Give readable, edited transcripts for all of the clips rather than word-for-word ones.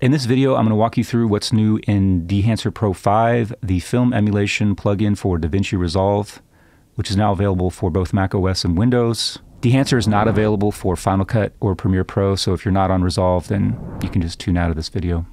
In this video, I'm going to walk you through what's new in Dehancer Pro 5, the film emulation plugin for DaVinci Resolve, which is now available for both Mac OS and Windows. Dehancer is not available for Final Cut or Premiere Pro, so if you're not on Resolve, then you can just tune out of this video.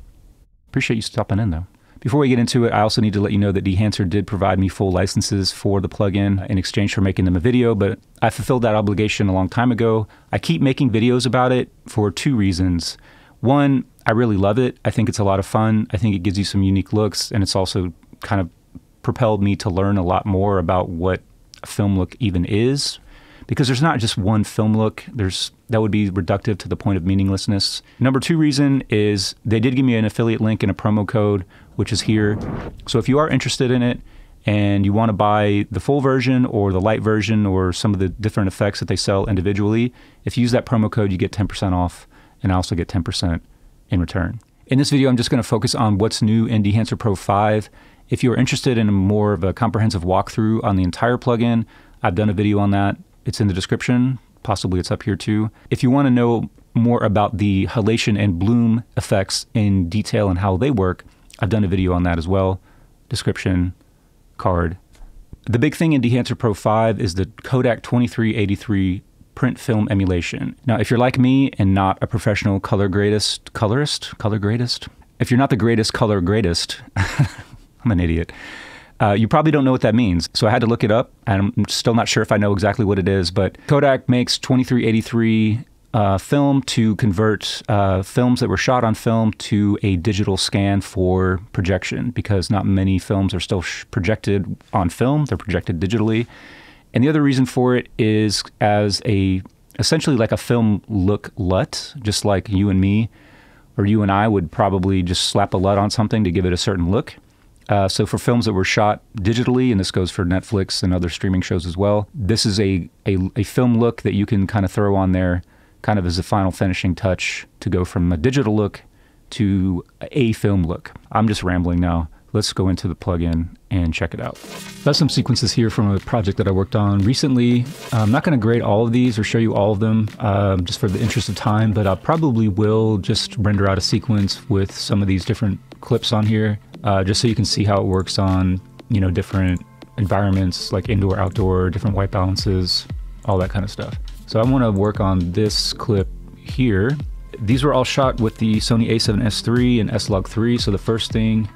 Appreciate you stopping in though. Before we get into it, I also need to let you know that Dehancer did provide me full licenses for the plugin in exchange for making them a video, but I fulfilled that obligation a long time ago. I keep making videos about it for two reasons. One, I really love it. I think it's a lot of fun. I think it gives you some unique looks, and it's also kind of propelled me to learn a lot more about what a film look even is. Because there's not just one film look, that would be reductive to the point of meaninglessness. Number two reason is they did give me an affiliate link and a promo code, which is here. So if you are interested in it and you want to buy the full version or the light version or some of the different effects that they sell individually, if you use that promo code, you get 10% off, and I also get 10% in return. In this video, I'm just going to focus on what's new in Dehancer Pro 5. If you're interested in more of a comprehensive walkthrough on the entire plugin, I've done a video on that. It's in the description. Possibly it's up here too. If you want to know more about the halation and bloom effects in detail and how they work, I've done a video on that as well. Description, card. The big thing in Dehancer Pro 5 is the Kodak 2383 print film emulation. Now, if you're like me and not a professional color gradist, if you're not the greatest color gradist, I'm an idiot. You probably don't know what that means. So I had to look it up, and I'm still not sure if I know exactly what it is, but Kodak makes 2383 film to convert films that were shot on film to a digital scan for projection, because not many films are still projected on film, they're projected digitally. And the other reason for it is as essentially like a film look LUT, just like you and me, or you and I would probably just slap a LUT on something to give it a certain look. So for films that were shot digitally, and this goes for Netflix and other streaming shows as well, this is a film look that you can kind of throw on there kind of as a final finishing touch to go from a digital look to a film look. I'm just rambling now. Let's go into the plugin and check it out. I have some sequences here from a project that I worked on recently. I'm not going to grade all of these or show you all of them just for the interest of time, but I probably will just render out a sequence with some of these different clips on here, just so you can see how it works on, you know, different environments like indoor, outdoor, different white balances, all that kind of stuff. So I want to work on this clip here. These were all shot with the Sony a7SIII and S-Log3. So the first thing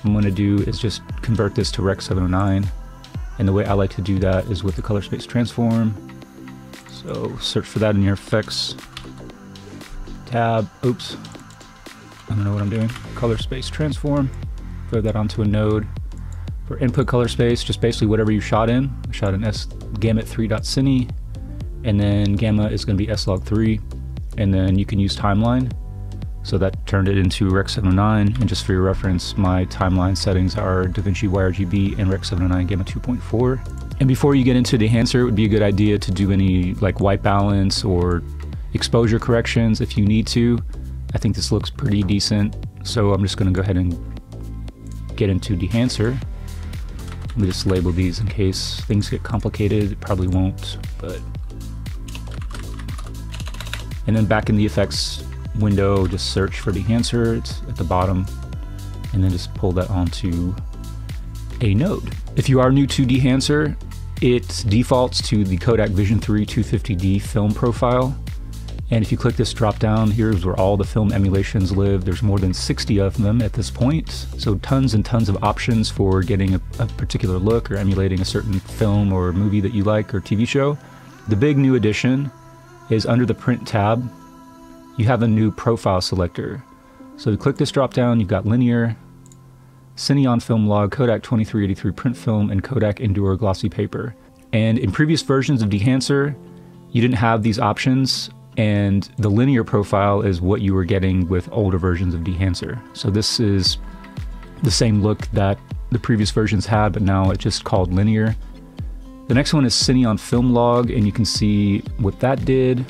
I'm going to do is just convert this to Rec 709. And the way I like to do that is with the color space transform. So search for that in your effects tab. Oops. I don't know what I'm doing. Color space transform. Throw that onto a node. For input color space, just basically whatever you shot in. I shot in gamut3.cine, and then gamma is going to be S-Log3, and then you can use timeline. So that turned it into Rec 709, and just for your reference, my timeline settings are DaVinci YRGB and Rec 709 Gamma 2.4. And before you get into Dehancer, it would be a good idea to do any like white balance or exposure corrections if you need to. I think this looks pretty decent, so I'm just going to go ahead and get into Dehancer. Let me just label these in case things get complicated. It probably won't, but... And then back in the effects window, just search for Dehancer. It's at the bottom, and then just pull that onto a node. If you are new to Dehancer, it defaults to the Kodak Vision 3 250D film profile. And if you click this drop down, here's where all the film emulations live. There's more than 60 of them at this point. So tons and tons of options for getting a particular look or emulating a certain film or movie that you like or TV show. The big new addition is under the print tab, you have a new profile selector. So you click this drop down, you've got linear, Cine on film log, Kodak 2383 print film, and Kodak Endure glossy paper. And in previous versions of Dehancer, you didn't have these options, and the linear profile is what you were getting with older versions of Dehancer. So this is the same look that the previous versions had, but now it's just called linear. The next one is Cine on film log, and you can see what that did.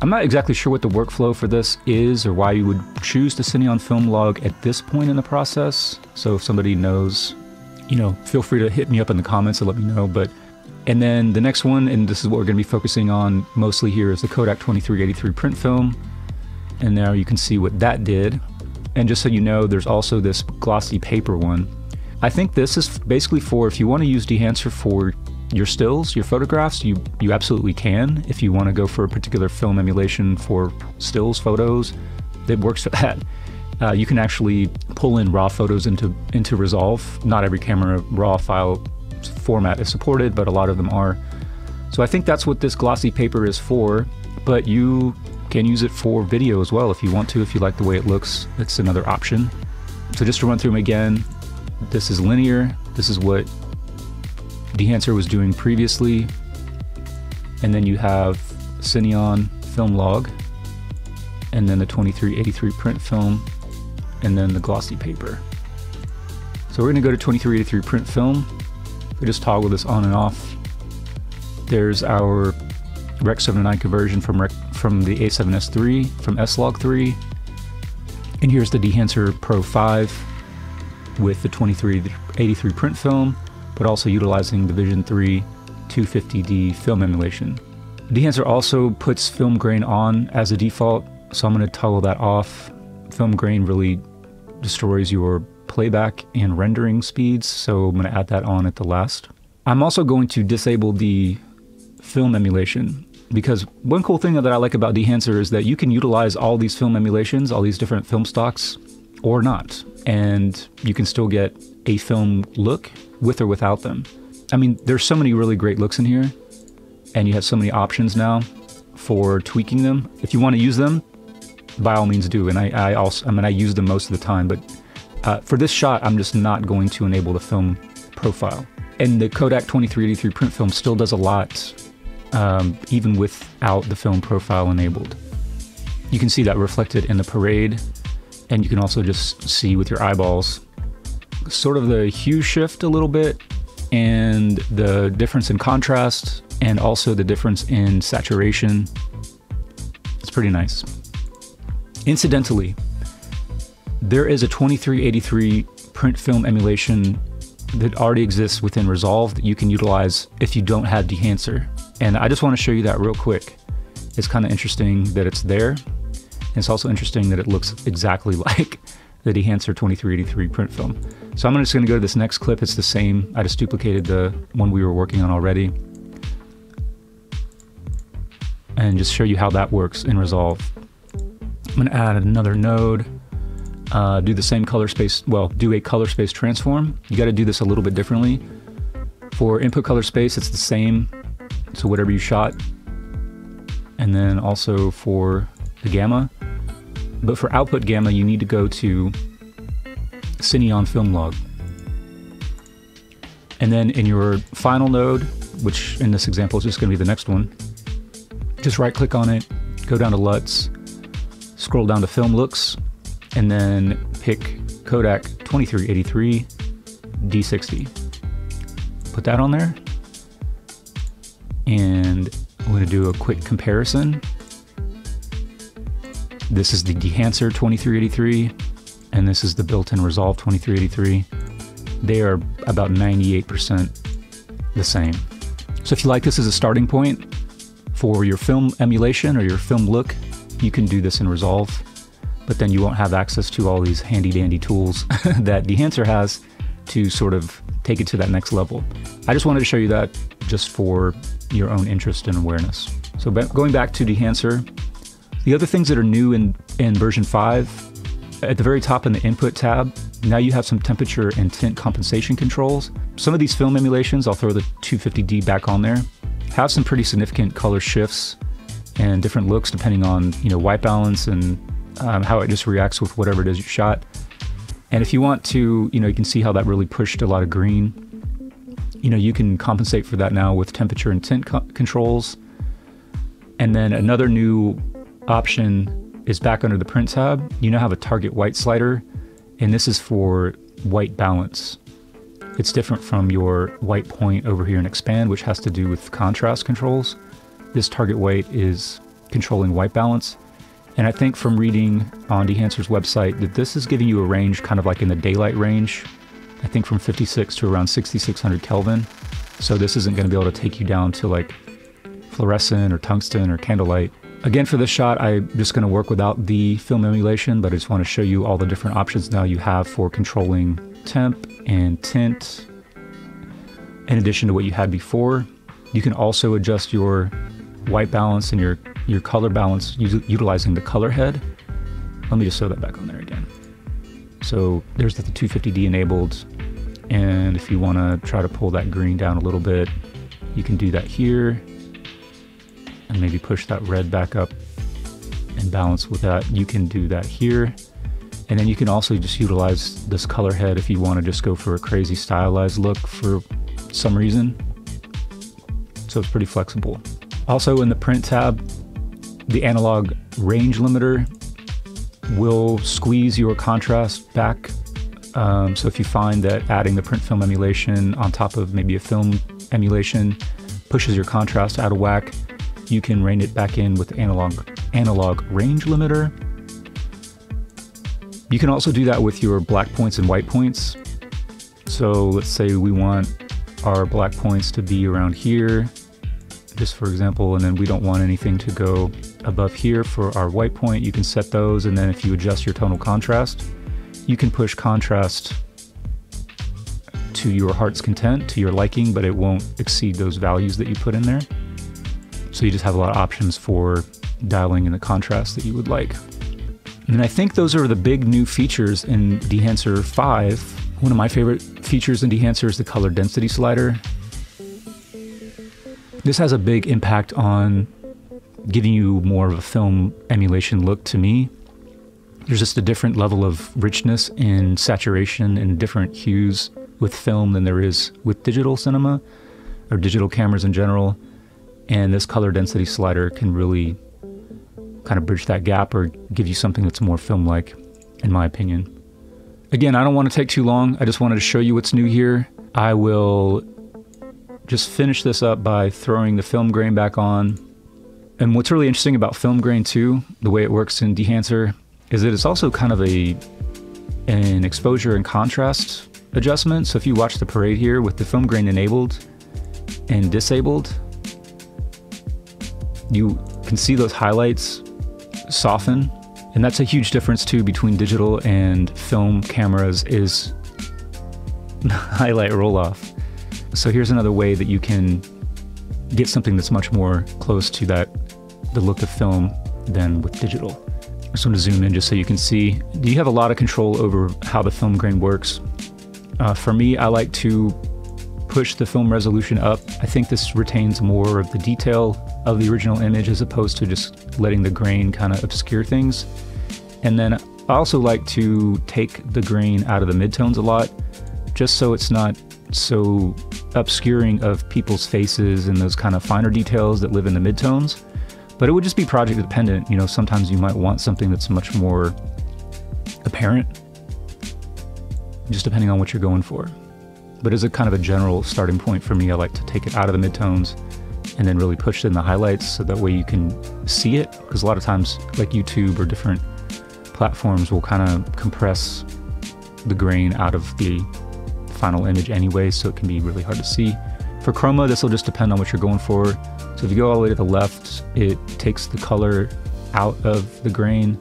I'm not exactly sure what the workflow for this is or why you would choose the Cine on film log at this point in the process. So if somebody knows, you know, feel free to hit me up in the comments and let me know. And then the next one, and this is what we're going to be focusing on mostly here, is the Kodak 2383 print film. And now you can see what that did. And just so you know, there's also this glossy paper one. I think this is basically for if you want to use Dehancer for your stills, your photographs, you absolutely can. If you want to go for a particular film emulation for stills, photos, it works for that. You can actually pull in raw photos into Resolve. Not every camera raw file format is supported, but a lot of them are. So I think that's what this glossy paper is for, but you can use it for video as well if you want to, if you like the way it looks. It's another option. So just to run through them again, this is linear. This is what Dehancer was doing previously. And then you have Cineon film log, and then the 2383 print film, and then the glossy paper. So we're gonna go to 2383 print film. We just toggle this on and off. There's our Rec 709 conversion from the A7S III, from S-Log 3. And here's the Dehancer Pro 5 with the 2383 print film, but also utilizing the Vision 3 250D film emulation. Dehancer also puts film grain on as a default, so I'm going to toggle that off. Film grain really destroys your playback and rendering speeds, so I'm going to add that on at the last. I'm also going to disable the film emulation, because one cool thing that I like about Dehancer is that you can utilize all these film emulations, all these different film stocks, or not, and you can still get a film look with or without them. I mean, there's so many really great looks in here, and you have so many options now for tweaking them. If you want to use them, by all means do, and I use them most of the time, but for this shot, I'm just not going to enable the film profile. And the Kodak 2383 print film still does a lot, even without the film profile enabled. You can see that reflected in the parade, and you can also just see with your eyeballs sort of the hue shift a little bit, and the difference in contrast, and also the difference in saturation. It's pretty nice. Incidentally, there is a 2383 print film emulation that already exists within Resolve that you can utilize if you don't have Dehancer. And I just want to show you that real quick. It's kind of interesting that it's there. And it's also interesting that it looks exactly like the Dehancer 2383 print film. So I'm just going to go to this next clip. It's the same. I just duplicated the one we were working on already, and just show you how that works in Resolve. I'm going to add another node, do the same color space, well, do a color space transform. You got to do this a little bit differently. For input color space, it's the same, so whatever you shot. And then also for the gamma. But for output gamma, you need to go to Cineon film log. And then in your final node, which in this example is just going to be the next one, just right click on it, go down to LUTs, scroll down to film looks, and then pick Kodak 2383 D60. Put that on there, and I'm going to do a quick comparison. This is the Dehancer 2383, and this is the built-in Resolve 2383. They are about 98% the same. So if you like this as a starting point for your film emulation or your film look, you can do this in Resolve, but then you won't have access to all these handy-dandy tools that Dehancer has to sort of take it to that next level. I just wanted to show you that just for your own interest and awareness. So going back to Dehancer, the other things that are new in version 5, at the very top in the input tab, now you have some temperature and tint compensation controls. Some of these film emulations, I'll throw the 250D back on there, have some pretty significant color shifts and different looks depending on, you know, white balance and how it just reacts with whatever it is you shot. And if you want to, you know, you can see how that really pushed a lot of green. You know, you can compensate for that now with temperature and tint controls. And then another new option is back under the print tab. You now have a target white slider, and this is for white balance. It's different from your white point over here in expand, which has to do with contrast controls. This target white is controlling white balance. And I think from reading on Dehancer's website that this is giving you a range kind of like in the daylight range, I think from 56 to around 6600 Kelvin. So this isn't going to be able to take you down to like fluorescent or tungsten or candlelight. Again, for this shot, I'm just going to work without the film emulation, but I just want to show you all the different options now you have for controlling temp and tint, in addition to what you had before. You can also adjust your white balance and your color balance utilizing the color head. Let me just throw that back on there again. So there's the 250D enabled, and if you want to try to pull that green down a little bit, you can do that here, and maybe push that red back up and balance with that. You can do that here. And then you can also just utilize this color head if you want to just go for a crazy stylized look for some reason. So it's pretty flexible. Also in the print tab, the analog range limiter will squeeze your contrast back. So if you find that adding the print film emulation on top of maybe a film emulation pushes your contrast out of whack, you can rein it back in with the analog range limiter. You can also do that with your black points and white points. So let's say we want our black points to be around here, just for example, and then we don't want anything to go above here for our white point. You can set those, and then if you adjust your tonal contrast, you can push contrast to your heart's content, to your liking, but it won't exceed those values that you put in there. So you just have a lot of options for dialing in the contrast that you would like. And I think those are the big new features in Dehancer 5. One of my favorite features in Dehancer is the color density slider. This has a big impact on giving you more of a film emulation look to me. There's just a different level of richness in saturation and different hues with film than there is with digital cinema or digital cameras in general. And this color density slider can really kind of bridge that gap or give you something that's more film-like, in my opinion. Again, I don't want to take too long. I just wanted to show you what's new here. I will just finish this up by throwing the film grain back on. And what's really interesting about film grain too, the way it works in Dehancer, is that it's also kind of an exposure and contrast adjustment. So if you watch the parade here with the film grain enabled and disabled, you can see those highlights soften. And that's a huge difference too between digital and film cameras, is highlight roll off. So here's another way that you can get something that's much more close to the look of film than with digital. I just want to zoom in just so you can see. You have a lot of control over how the film grain works. For me, I like to push the film resolution up. I think this retains more of the detail of the original image as opposed to just letting the grain kind of obscure things. And then I also like to take the grain out of the midtones a lot, just so it's not so obscuring of people's faces and those kind of finer details that live in the midtones. But it would just be project dependent. You know, sometimes you might want something that's much more apparent, just depending on what you're going for. But as a kind of a general starting point for me, I like to take it out of the midtones and then really push it in the highlights so that way you can see it. Because a lot of times, like YouTube or different platforms will kind of compress the grain out of the final image anyway, so it can be really hard to see. For chroma, this will just depend on what you're going for. So if you go all the way to the left, it takes the color out of the grain.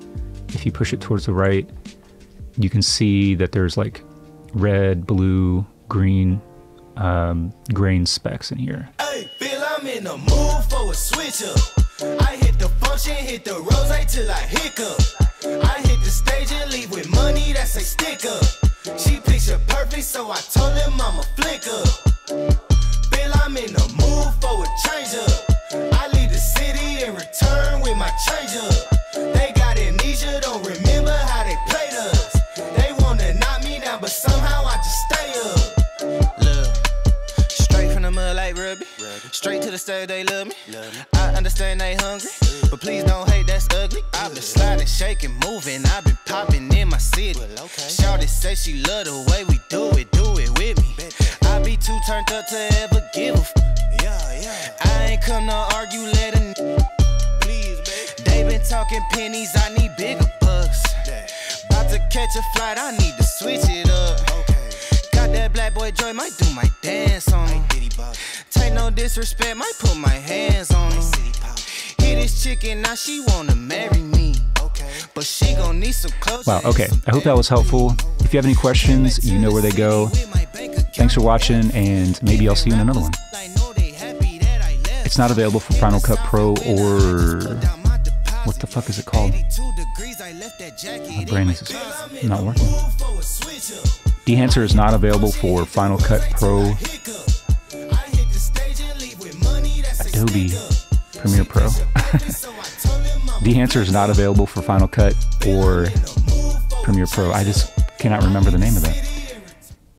If you push it towards the right, you can see that there's like red, blue, green grain specks in here. Hey, Bill, I'm in the mood for a switch up. I hit the function, hit the rose till I hiccup. I hit the stage and leave with money that's a stick up. She picture perfect, so I told him I'm a flick up. Bill, I'm in the mood for a change up. I leave the city and return with my change up. They got amnesia, don't remember how they played us. They wanna knock me down, but somehow I just stay up. Look, straight from the mud like Ruby. Straight to the stage, they love me. I understand they hungry, but please don't hate, that's ugly. I've been sliding, shaking, moving. I've been popping in my city. Shawty say she love the way we do it with me. I be too turned up to ever give a f. I ain't come to argue, let a please, baby. They been talking pennies, I need bigger bucks. About to catch a flight, I need to switch it up. Got that black boy joy, might do my dance on him. Take no disrespect, might put my hands on him. He hit this chicken, now she wanna marry me. But she gon' need some clothes. Wow, okay. I hope that was helpful. If you have any questions, you know where they go. Thanks for watching, and maybe I'll see you in another one. It's not available for Final Cut Pro or... what the fuck is it called? My brain is not working. Dehancer is not available for Final Cut Pro, Adobe Premiere Pro. Dehancer is not available for Final Cut or Premiere Pro. I just cannot remember the name of that.